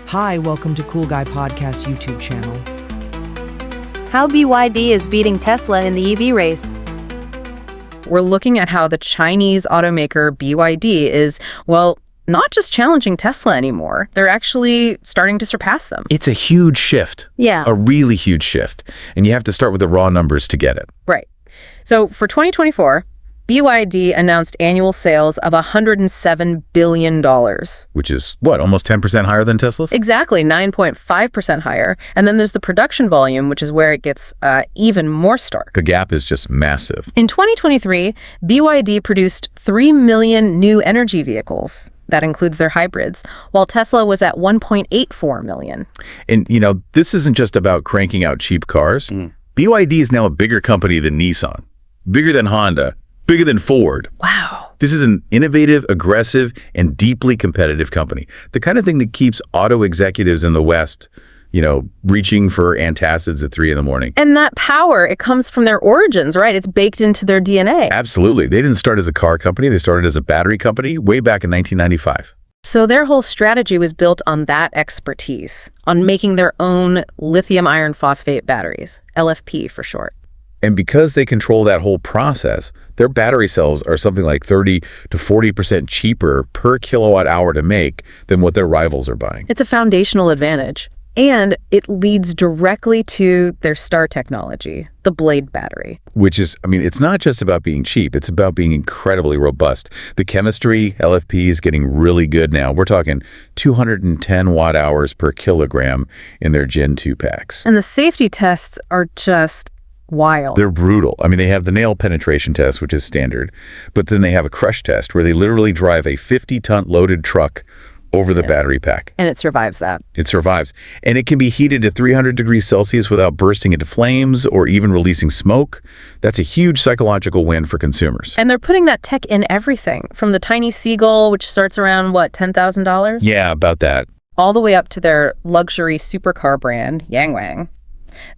Hi, welcome to Cool Guy Podcast YouTube channel. How BYD is beating Tesla in the EV race. We're looking at how the Chinese automaker BYD is, well, not just challenging Tesla anymore. They're actually starting to surpass them. It's a huge shift. Yeah. A really huge shift. And you have to start with the raw numbers to get it. Right. So for 2024, BYD announced annual sales of $107 billion. Which is, what, almost 10% higher than Tesla's? Exactly, 9.5% higher. And then there's the production volume, which is where it gets even more stark. The gap is just massive. In 2023, BYD produced 3 million new energy vehicles. That includes their hybrids, while Tesla was at 1.84 million. And, this isn't just about cranking out cheap cars. BYD is now a bigger company than Nissan, bigger than Honda, bigger than Ford. Wow. This is an innovative, aggressive, and deeply competitive company. The kind of thing that keeps auto executives in the West, reaching for antacids at 3 a.m. And that power, it comes from their origins, right? It's baked into their DNA. Absolutely. They didn't start as a car company. They started as a battery company way back in 1995. So their whole strategy was built on that expertise, on making their own lithium iron phosphate batteries, LFP for short. And because they control that whole process, their battery cells are something like 30 to 40% cheaper per kilowatt hour to make than what their rivals are buying. It's a foundational advantage. And it leads directly to their star technology, the Blade battery. Which is, it's not just about being cheap. It's about being incredibly robust. The chemistry, LFP, is getting really good now. We're talking 210 watt hours per kilogram in their Gen 2 packs. And the safety tests are just wild. They're brutal. They have the nail penetration test, which is standard, but then they have a crush test where they literally drive a 50-ton loaded truck over the battery pack. And it survives that. It survives. And it can be heated to 300 degrees Celsius without bursting into flames or even releasing smoke. That's a huge psychological win for consumers. And they're putting that tech in everything, from the tiny Seagull, which starts around, $10,000? Yeah, about that. All the way up to their luxury supercar brand, Yangwang.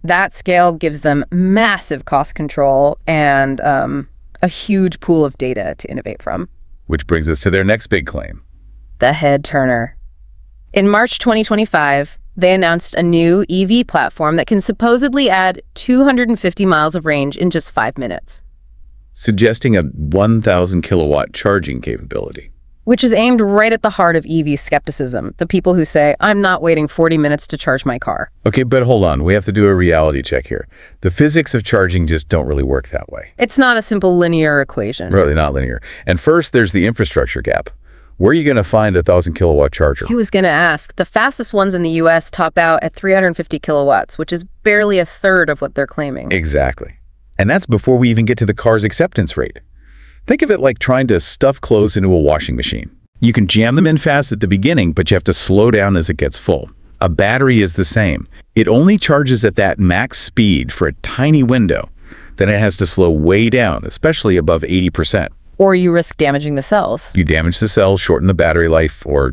That scale gives them massive cost control and a huge pool of data to innovate from. Which brings us to their next big claim. The head turner. In March 2025, they announced a new EV platform that can supposedly add 250 miles of range in just 5 minutes. Suggesting a 1,000 kilowatt charging capability. Which is aimed right at the heart of EV skepticism, the people who say, I'm not waiting 40 minutes to charge my car. Okay, but hold on. We have to do a reality check here. The physics of charging just don't really work that way. It's not a simple linear equation. Really not linear. And first, there's the infrastructure gap. Where are you going to find a 1,000 kilowatt charger? He was going to ask. The fastest ones in the US top out at 350 kilowatts, which is barely a third of what they're claiming. Exactly. And that's before we even get to the car's acceptance rate. Think of it like trying to stuff clothes into a washing machine. You can jam them in fast at the beginning, but you have to slow down as it gets full. A battery is the same. It only charges at that max speed for a tiny window. Then it has to slow way down, especially above 80%. Or you risk damaging the cells. You damage the cells, shorten the battery life, or,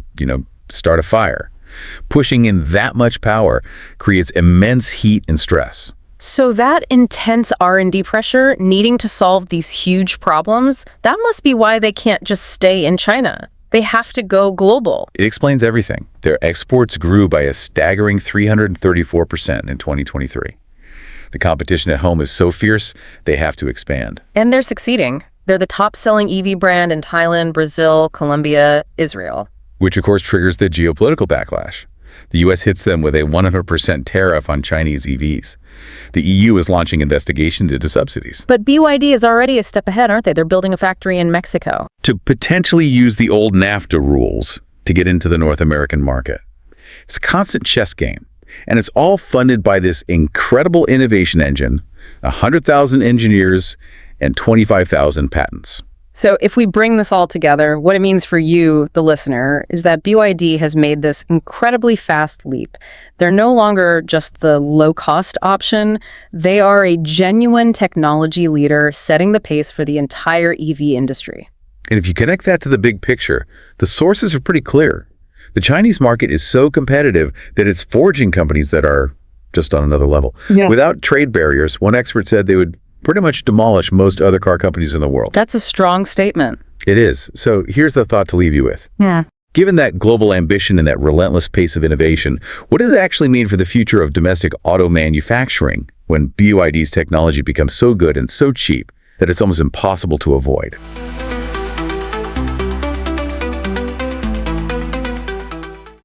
start a fire. Pushing in that much power creates immense heat and stress. So that intense R&D pressure needing to solve these huge problems, that must be why they can't just stay in China. They have to go global. It explains everything. Their exports grew by a staggering 334% in 2023. The competition at home is so fierce, they have to expand. And they're succeeding. They're the top-selling EV brand in Thailand, Brazil, Colombia, Israel. Which, of course, triggers the geopolitical backlash. The U.S. hits them with a 100% tariff on Chinese EVs. The EU is launching investigations into subsidies. But BYD is already a step ahead, aren't they? They're building a factory in Mexico. To potentially use the old NAFTA rules to get into the North American market. It's a constant chess game. And it's all funded by this incredible innovation engine, 100,000 engineers, and 25,000 patents. So if we bring this all together, what it means for you, the listener, is that BYD has made this incredibly fast leap. They're no longer just the low-cost option. They are a genuine technology leader setting the pace for the entire EV industry. And if you connect that to the big picture, the sources are pretty clear. The Chinese market is so competitive that it's forging companies that are just on another level. Yeah. Without trade barriers, one expert said they would pretty much demolish most other car companies in the world. That's a strong statement. It is. So here's the thought to leave you with. Yeah. Given that global ambition and that relentless pace of innovation, what does it actually mean for the future of domestic auto manufacturing when BYD's technology becomes so good and so cheap that it's almost impossible to avoid?